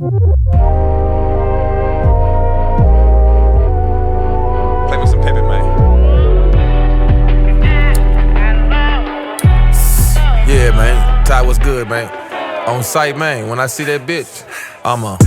Play me some Pippin, man. Yeah, man. Ty, what's good, man? On site, man. When I see that bitch, I'ma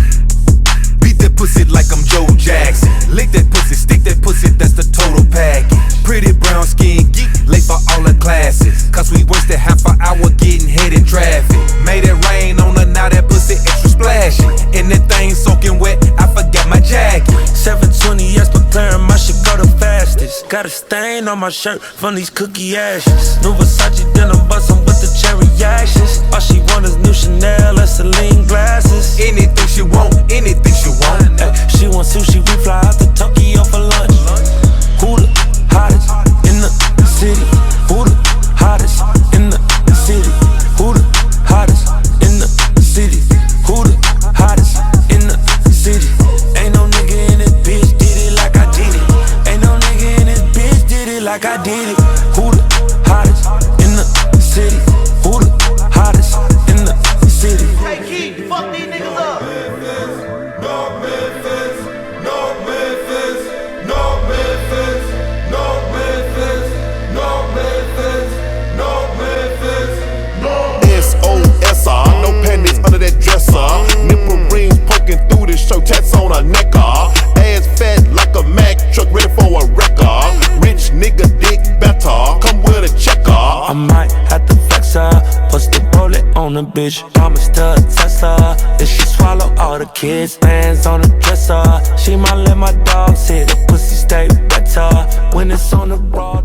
beat that pussy like I'm Joe Jackson. Lick that pussy, stick that pussy, that's the total package. Pretty brown skin, geek, late for all the classes. Cause we wasted half an hour getting hit in traffic. Made it rain on her, now that pussy extra splashy. And that thing soaking wet, I forgot my jacket. 720 yes, preparing my shit go the fastest. Got a stain on my shirt from these cookie ashes. New Versace denim bustin' with the cherry actions. All she want is new Chanel and Celine glasses. Anything she want, anything she want. She want sushi, we fly out to Tokyo for lunch. Who the hottest in the city? Who the hottest in the city? Who the hottest in the city? Who the hottest in the city? Ain't no nigga in this bitch did it like I did it. Ain't no nigga in this bitch did it like I did it. Who the hottest in the city? Who the hottest in the city? Hey Keith, fuck these niggas up. No panties under that dresser. Nipple rings poking through the shirt, tats on her neck. Ass fat like a Mack truck, ready for a wrecker. Rich nigga dick better, come with a checker. I might have to flex her, push the bullet on the bitch. Promise to test her. If she swallow all the kids, hands on the dresser. She might let my dog sit, the pussy stay better when it's on the raw.